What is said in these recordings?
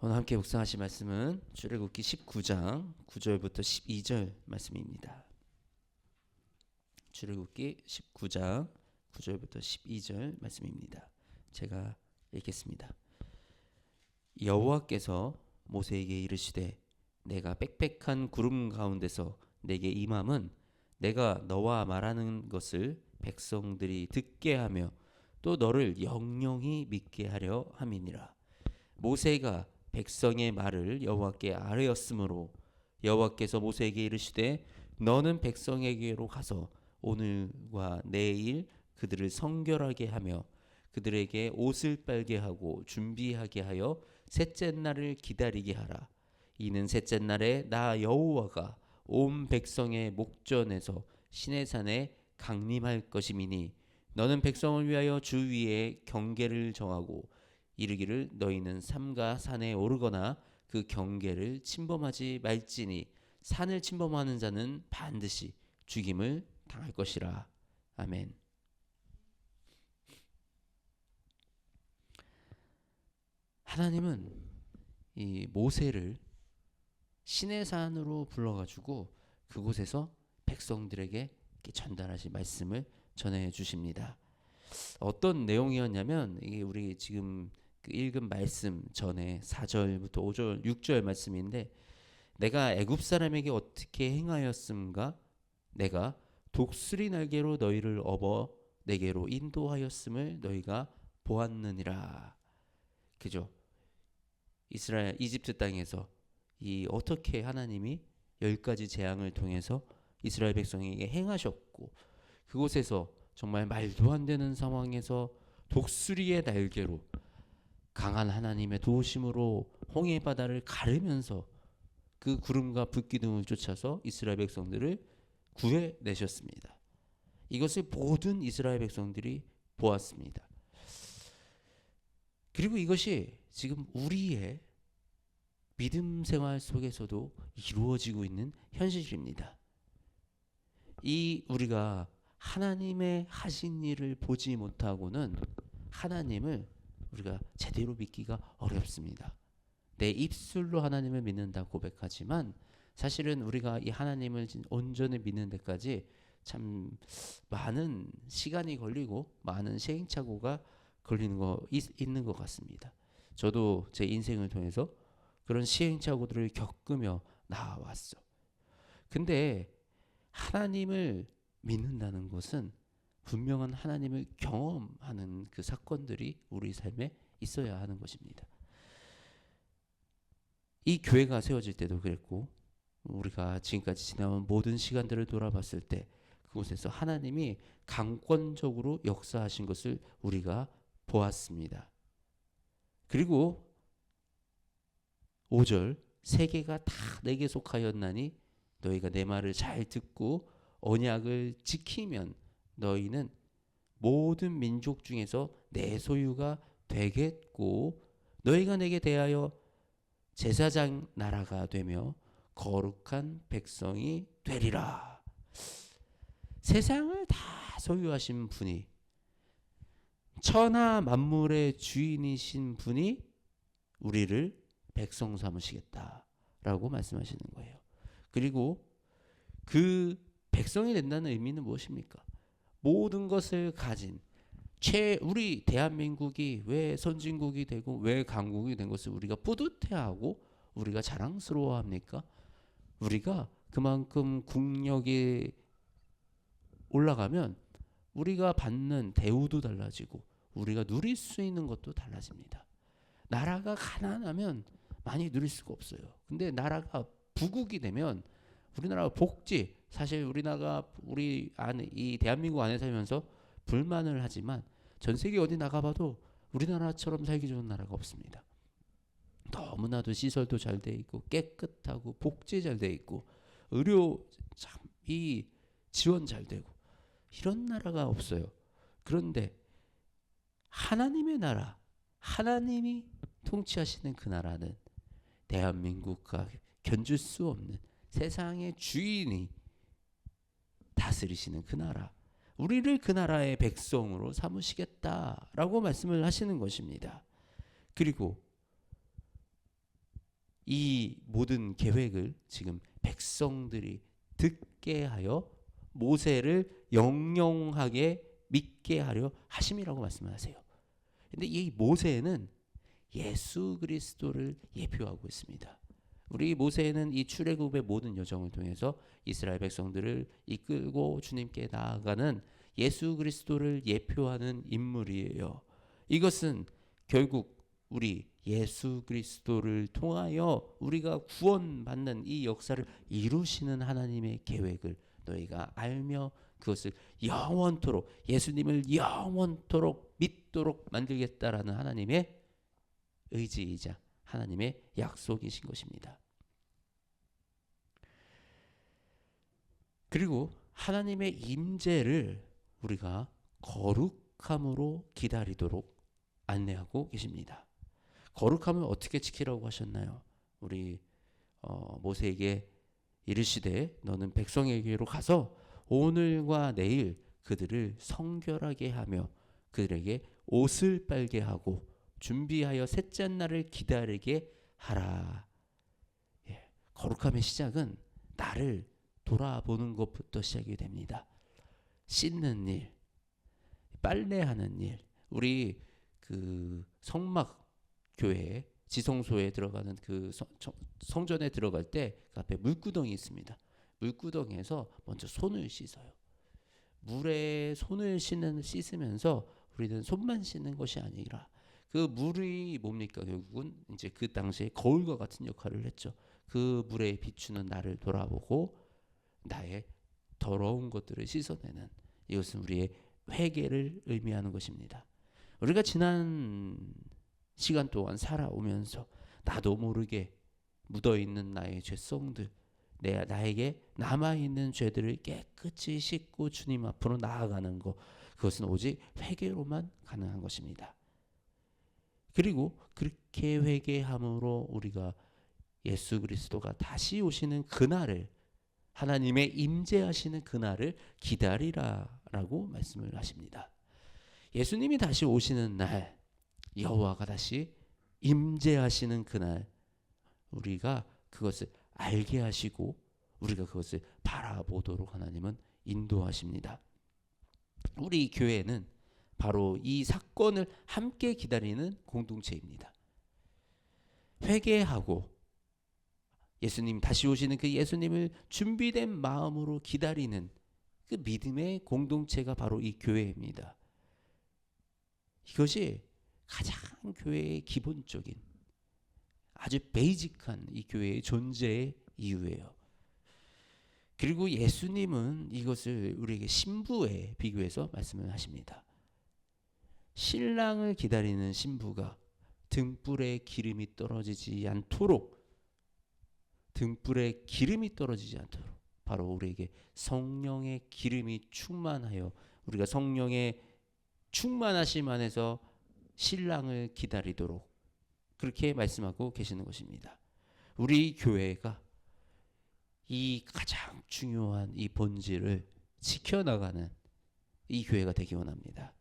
오늘 함께 묵상하실 말씀은 출애굽기 19장 9절부터 12절 말씀입니다. 출애굽기 19장 9절부터 12절 말씀입니다. 제가 읽겠습니다. 여호와께서 모세에게 이르시되 내가 빽빽한 구름 가운데서 내게 임함은 내가 너와 말하는 것을 백성들이 듣게 하며 또 너를 영영히 믿게 하려 함이니라. 모세가 백성의 말을 여호와께 아뢰었으므로 여호와께서 모세에게 이르시되 너는 백성에게로 가서 오늘과 내일 그들을 성결하게 하며 그들에게 옷을 빨게 하고 준비하게 하여 셋째 날을 기다리게 하라. 이는 셋째 날에 나 여호와가 온 백성의 목전에서 시내산에 강림할 것임이니 너는 백성을 위하여 주 위에 경계를 정하고 이르기를 너희는 삼가 산에 오르거나 그 경계를 침범하지 말지니 산을 침범하는 자는 반드시 죽임을 당할 것이라. 아멘. 하나님은 이 모세를 시내산으로 불러가지고 그곳에서 백성들에게 전달하신 말씀을 전해 주십니다. 어떤 내용이었냐면 이게 우리 지금 그 읽은 말씀 전에 4절부터 5절, 6절 말씀인데 내가 애굽 사람에게 어떻게 행하였음가? 내가 독수리 날개로 너희를 업어 내게로 인도하였음을 너희가 보았느니라. 그죠? 이스라엘 이집트 땅에서 이 어떻게 하나님이 10가지 재앙을 통해서 이스라엘 백성에게 행하셨고 그곳에서 정말 말도 안 되는 상황에서 독수리의 날개로 강한 하나님의 도우심으로 홍해 바다를 가르면서 그 구름과 불기둥을 쫓아서 이스라엘 백성들을 구해내셨습니다. 이것을 모든 이스라엘 백성들이 보았습니다. 그리고 이것이 지금 우리의 믿음 생활 속에서도 이루어지고 있는 현실입니다. 이 우리가 하나님의 하신 일을 보지 못하고는 하나님을 우리가 제대로 믿기가 어렵습니다. 내 입술로 하나님을 믿는다 고백하지만 사실은 우리가 이 하나님을 온전히 믿는 데까지 참 많은 시간이 걸리고 많은 시행착오가 걸리는 거 있는 것 같습니다. 저도 제 인생을 통해서 그런 시행착오들을 겪으며 나아왔어. 근데 하나님을 믿는다는 것은 분명한 하나님을 경험하는 그 사건들이 우리 삶에 있어야 하는 것입니다. 이 교회가 세워질 때도 그랬고 우리가 지금까지 지나온 모든 시간들을 돌아봤을 때 그곳에서 하나님이 강권적으로 역사하신 것을 우리가 보았습니다. 그리고 5절 세계가 다 내게 속하였나니 너희가 내 말을 잘 듣고 언약을 지키면 너희는 모든 민족 중에서 내 소유가 되겠고 너희가 내게 대하여 제사장 나라가 되며 거룩한 백성이 되리라. 세상을 다 소유하신 분이 천하 만물의 주인이신 분이 우리를 백성 삼으시겠다라고 말씀하시는 거예요. 그리고 그 백성이 된다는 의미는 무엇입니까? 모든 것을 가진 우리 대한민국이 왜 선진국이 되고 왜 강국이 된 것을 우리가 뿌듯해하고 우리가 자랑스러워합니까? 우리가 그만큼 국력이 올라가면 우리가 받는 대우도 달라지고 우리가 누릴 수 있는 것도 달라집니다. 나라가 가난하면 많이 누릴 수가 없어요. 근데 나라가 부국이 되면 우리나라 복지, 사실 우리나라가 우리 안에 이 대한민국 안에 살면서 불만을 하지만 전 세계 어디 나가봐도 우리나라처럼 살기 좋은 나라가 없습니다. 너무나도 시설도 잘 돼 있고 깨끗하고 복지 잘 돼 있고 의료 참 이 지원 잘 되고 이런 나라가 없어요. 그런데 하나님의 나라, 하나님이 통치하시는 그 나라는 대한민국과 견줄 수 없는 세상의 주인이 다스리시는 그 나라, 우리를 그 나라의 백성으로 삼으시겠다라고 말씀을 하시는 것입니다. 그리고 이 모든 계획을 지금 백성들이 듣게 하여 모세를 영영하게 믿게 하려 하심이라고 말씀을 하세요. 근데 이 모세는 예수 그리스도를 예표하고 있습니다. 우리 모세는 이 출애굽의 모든 여정을 통해서 이스라엘 백성들을 이끌고 주님께 나아가는 예수 그리스도를 예표하는 인물이에요. 이것은 결국 우리 예수 그리스도를 통하여 우리가 구원받는 이 역사를 이루시는 하나님의 계획을 너희가 알며 그것을 영원토록 예수님을 영원토록 믿도록 만들겠다라는 하나님의 의지이자 하나님의 약속이신 것입니다. 그리고 하나님의 임재를 우리가 거룩함으로 기다리도록 안내하고 계십니다. 거룩함을 어떻게 지키라고 하셨나요? 우리 모세에게 이르시되 너는 백성에게로 가서 오늘과 내일 그들을 성결하게 하며 그들에게 옷을 빨게 하고 준비하여 셋째 날을 기다리게 하라. 거룩함의 시작은 나를 돌아보는 것부터 시작이 됩니다. 씻는 일, 빨래하는 일. 우리 그 성막 교회 지성소에 들어가는 그 성전에 들어갈 때 그 앞에 물구덩이 있습니다. 물구덩이에서 먼저 손을 씻어요. 물에 손을 씻으면서 우리는 손만 씻는 것이 아니라 그 물이 뭡니까? 결국은 이제 그 당시에 거울과 같은 역할을 했죠. 그 물에 비추는 나를 돌아보고 나의 더러운 것들을 씻어내는, 이것은 우리의 회개를 의미하는 것입니다. 우리가 지난 시간 동안 살아오면서 나도 모르게 묻어있는 나의 죄성들, 나에게 남아있는 죄들을 깨끗이 씻고 주님 앞으로 나아가는 것, 그것은 오직 회개로만 가능한 것입니다. 그리고 그렇게 회개함으로 우리가 예수 그리스도가 다시 오시는 그날을, 하나님의 임재하시는 그날을 기다리라라고 말씀을 하십니다. 예수님이 다시 오시는 날, 여호와가 다시 임재하시는 그날, 우리가 그것을 알게 하시고 우리가 그것을 바라보도록 하나님은 인도하십니다. 우리 교회는 바로 이 사건을 함께 기다리는 공동체입니다. 회개하고 예수님 다시 오시는 그 예수님을 준비된 마음으로 기다리는 그 믿음의 공동체가 바로 이 교회입니다. 이것이 가장 교회의 기본적인 아주 베이직한 이 교회의 존재의 이유예요. 그리고 예수님은 이것을 우리에게 신부에 비교해서 말씀을 하십니다. 신랑을 기다리는 신부가 등불에 기름이 떨어지지 않도록 바로 우리에게 성령의 기름이 충만하여 우리가 성령의 충만하심 안에서 신랑을 기다리도록 그렇게 말씀하고 계시는 것입니다. 우리 교회가 이 가장 중요한 이 본질을 지켜나가는 이 교회가 되기 원합니다.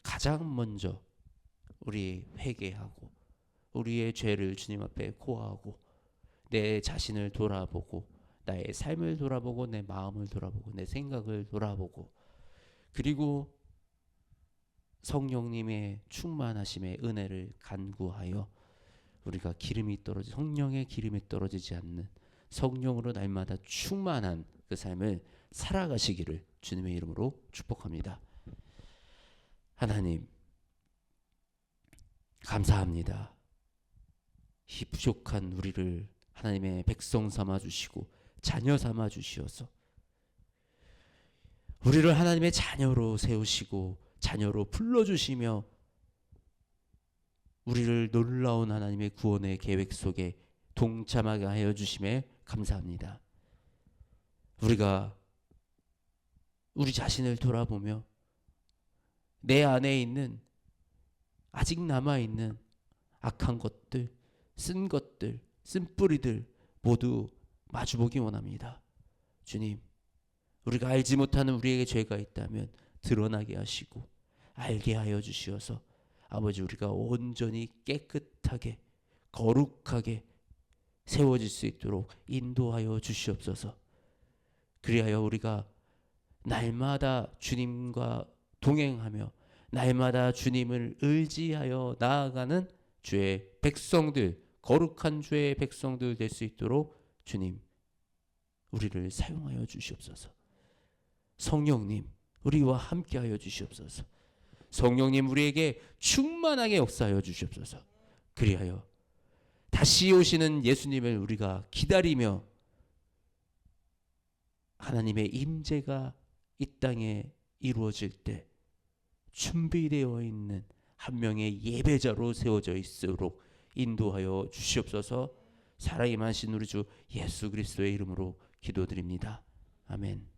가장 먼저 우리 회개하고 우리의 죄를 주님 앞에 고하고 내 자신을 돌아보고 나의 삶을 돌아보고 내 마음을 돌아보고 내 생각을 돌아보고 그리고 성령님의 충만하심의 은혜를 간구하여 우리가 성령의 기름이 떨어지지 않는 성령으로 날마다 충만한 그 삶을 살아가시기를 주님의 이름으로 축복합니다. 하나님 감사합니다. 이 부족한 우리를 하나님의 백성 삼아 주시고 자녀 삼아 주시어서 우리를 하나님의 자녀로 세우시고 자녀로 불러주시며 우리를 놀라운 하나님의 구원의 계획 속에 동참하게 하여 주심에 감사합니다. 우리가 우리 자신을 돌아보며 내 안에 있는 아직 남아있는 악한 것들, 쓴 것들, 쓴뿌리들 모두 마주보기 원합니다. 주님, 우리가 알지 못하는 우리에게 죄가 있다면 드러나게 하시고 알게 하여 주시어서 아버지 우리가 온전히 깨끗하게 거룩하게 세워질 수 있도록 인도하여 주시옵소서. 그리하여 우리가 날마다 주님과 동행하며 날마다 주님을 의지하여 나아가는 주의 백성들, 거룩한 주의 백성들 될 수 있도록 주님 우리를 사용하여 주시옵소서. 성령님 우리와 함께하여 주시옵소서. 성령님 우리에게 충만하게 역사하여 주시옵소서. 그리하여 다시 오시는 예수님을 우리가 기다리며 하나님의 임재가 이 땅에 이루어질 때 준비되어 있는 한 명의 예배자로 세워져 있도록 인도하여 주시옵소서. 사랑이 많으신 우리 주 예수 그리스도의 이름으로 기도드립니다. 아멘.